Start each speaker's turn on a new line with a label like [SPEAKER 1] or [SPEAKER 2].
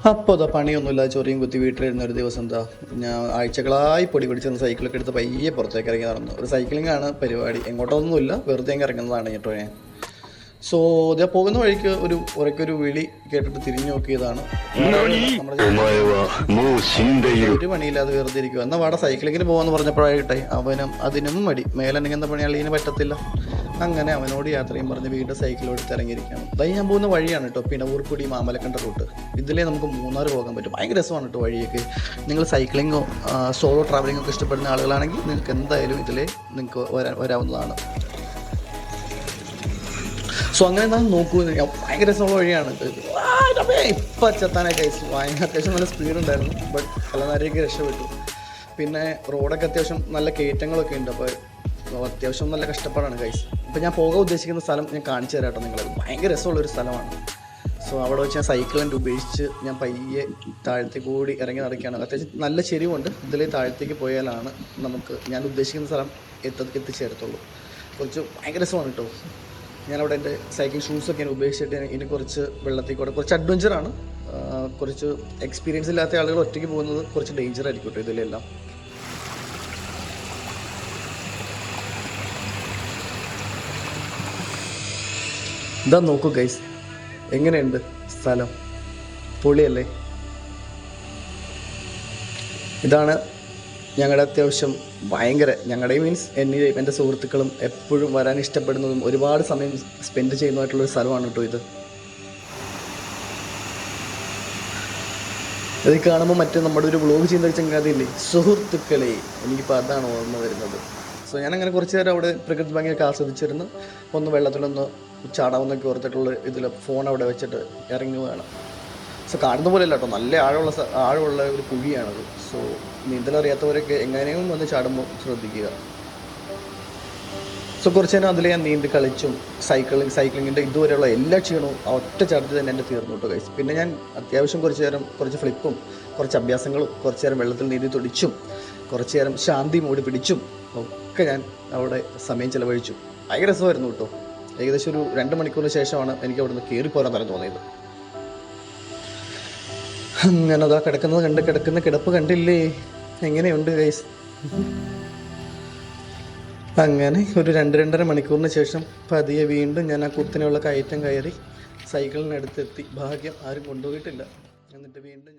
[SPEAKER 1] അപ്പോൾ അതാ പണിയൊന്നുമില്ല, ചൊറിയും കുത്തി വീട്ടിലിരുന്ന ഒരു ദിവസം എന്താ ഞാൻ ആഴ്ചകളായി പൊടി പിടിച്ചിരുന്ന സൈക്കിളൊക്കെ എടുത്ത് പയ്യെ പുറത്തേക്ക് ഇറങ്ങി നടന്നു. ഒരു സൈക്ലിംഗ് ആണ് പരിപാടി, എങ്ങോട്ടൊന്നുമില്ല, വെറുതെ അങ്ങ് ഇറങ്ങുന്നതാണ് കേട്ടോ ഞാൻ. സോ ഇതാ പോകുന്ന വഴിക്ക് ഉറക്കൊരു വിളി കേട്ടിട്ട് തിരിഞ്ഞു നോക്കിയതാണ്. ഒരു പണിയില്ലാതെ വെറുതെ ഇരിക്കുക, എന്നാൽ വാട സൈക്ലിങ്ങിന് പോകാമെന്ന് പറഞ്ഞപ്പോഴായിട്ടെ അതിനും മടി, മേലെണ്ടെങ്കിൽ പണി അളിയന് പറ്റത്തില്ല. അങ്ങനെ അവനോട് യാത്രയും പറഞ്ഞ് വീണ്ടും സൈക്കിൾ എടുത്ത് ഇറങ്ങിയിരിക്കുകയാണ്. അതായത് ഞാൻ പോകുന്ന വഴിയാണ് കേട്ടോ, പിണവൂർക്കുടി മാമലക്കണ്ട റൂട്ട്. ഇതിലേ നമുക്ക് മൂന്നാർ പോകാൻ പറ്റും. ഭയങ്കര രസമാണ് കേട്ടോ വഴിയൊക്കെ. നിങ്ങൾ സൈക്ലിങ്ങോ സോളോ ട്രാവലിങ്ങോ ഒക്കെ ഇഷ്ടപ്പെടുന്ന ആളുകളാണെങ്കിൽ നിങ്ങൾക്ക് എന്തായാലും ഇതിലേ നിങ്ങൾക്ക് വരാവുന്നതാണ്. സോ അങ്ങനെ എന്താ നോക്കൂ, ഭയങ്കര രസമുള്ള വഴിയാണ്. ഇപ്പം ചെത്താനൊക്കെ അത്യാവശ്യം നല്ല സ്പീഡുണ്ടായിരുന്നു, ബട്ട് കലനാരിയൊക്കെ രക്ഷപ്പെട്ടു. പിന്നെ റോഡൊക്കെ അത്യാവശ്യം നല്ല കയറ്റങ്ങളൊക്കെ ഉണ്ട്, അപ്പോൾ അത്യാവശ്യം നല്ല കഷ്ടപ്പാടാണ് ഗൈസ്. ഇപ്പോൾ ഞാൻ പോകാൻ ഉദ്ദേശിക്കുന്ന സ്ഥലം ഞാൻ കാണിച്ചു തരാം കേട്ടോ നിങ്ങളത്. ഭയങ്കര രസമുള്ളൊരു സ്ഥലമാണ്. സോ അവിടെ വെച്ച് ഞാൻ സൈക്കിളിൻ്റെ ഉപേക്ഷിച്ച് ഞാൻ പയ്യെ താഴത്തേക്ക് കൂടി ഇറങ്ങി നടക്കുകയാണ്. അത്യാവശ്യം നല്ല ചെരിവുണ്ട്. ഇതിലേ താഴത്തേക്ക് പോയാലാണ് ഞാൻ ഉദ്ദേശിക്കുന്ന സ്ഥലം എത്തിച്ചേരത്തുള്ളൂ. ഭയങ്കര രസമാണ് കേട്ടോ. ഞാനവിടെ എൻ്റെ സൈക്കിൾ ഷൂസൊക്കെ ഞാൻ ഉപേക്ഷിച്ചിട്ട് ഇനി കുറച്ച് വെള്ളത്തിൽ കൂടെ കുറച്ച് അഡ്വഞ്ചറാണ്. കുറച്ച് എക്സ്പീരിയൻസ് ഇല്ലാത്ത ആളുകൾ ഒറ്റയ്ക്ക് പോകുന്നത് കുറച്ച് ഡേഞ്ചർ ആയിരിക്കും കേട്ടോ ഇതിലെല്ലാം. ഇതാ നോക്കൂ ഗൈസ്, എങ്ങനെയുണ്ട് സ്ഥലം, പൊളിയല്ലേ? ഇതാണ് ഞങ്ങളുടെ അത്യാവശ്യം ഞങ്ങളുടെ മീൻസ് എൻ്റെ സുഹൃത്തുക്കളും എപ്പോഴും വരാൻ ഇഷ്ടപ്പെടുന്നതും ഒരുപാട് സമയം സ്പെൻഡ് ചെയ്യുന്നതായിട്ടുള്ളൊരു സ്ഥലമാണ് കേട്ടോ ഇത്. ഇത് കാണുമ്പോൾ നമ്മുടെ ഒരു വ്ളോഗ് ചെയ്യുന്ന ചങ്ങാതിയില്ലേ, സുഹൃത്തുക്കളെ, എനിക്കിപ്പോൾ അതാണ് ഓർമ്മ വരുന്നത്. സോ ഞാനങ്ങനെ കുറച്ച് നേരം അവിടെ പ്രകൃതി ഭംഗിയൊക്കെ ആസ്വദിച്ചിരുന്നു. വെള്ളത്തിലൊന്ന് ചാടാമെന്നൊക്കെ ഓർത്തിട്ടുള്ള ഇതിൽ ഫോൺ അവിടെ വെച്ചിട്ട് ഇറങ്ങുകയാണ്. സോ കാണുന്ന പോലെ അല്ല കേട്ടോ, നല്ല ആഴമുള്ള ഒരു കുഴിയാണത്. സോ നീന്തലറിയാത്തവരൊക്കെ എങ്ങനെയും വന്ന് ചാടുമ്പോൾ ശ്രദ്ധിക്കുക. സോ കുറച്ച് നേരം അതിൽ ഞാൻ നീന്തി കളിച്ചും സൈക്ലിങ്ങിൻ്റെ ഇതുവരെയുള്ള എല്ലാ ക്ഷീണവും ഒറ്റ ചാർജ് തന്നെ എൻ്റെ തീർന്നു കേട്ടോ ഗൈസ്. പിന്നെ ഞാൻ അത്യാവശ്യം കുറച്ച് ഫ്ലിപ്പും കുറച്ച് അഭ്യാസങ്ങളും കുറച്ച് നേരം വെള്ളത്തിൽ നീന്തി തുടിച്ചും കുറച്ച് നേരം ശാന്തി മൂടി പിടിച്ചും ഒക്കെ ഞാൻ അവിടെ സമയം ചിലവഴിച്ചു. ഭയങ്കര രസമായിരുന്നു കേട്ടോ. ഏകദേശം ഒരു 2 മണിക്കൂറിന് ശേഷമാണ് എനിക്ക് അവിടെ നിന്ന് കയറിപ്പോരാൻ തന്നെ തോന്നിയത്. അങ്ങനെ അതാ കിടക്കുന്ന കിടപ്പ് കണ്ടില്ലേ, എങ്ങനെയുണ്ട് ഗൈസ്? അങ്ങനെ ഒരു 2-2.5 മണിക്കൂറിന് ശേഷം പതിയെ വീണ്ടും ഞാൻ ആ കുത്തിനെയുള്ള കയറ്റം കയറി സൈക്കിളിനടുത്തെത്തി. ഭാഗ്യം ആരും കൊണ്ടുപോയിട്ടില്ല. എന്നിട്ട് വീണ്ടും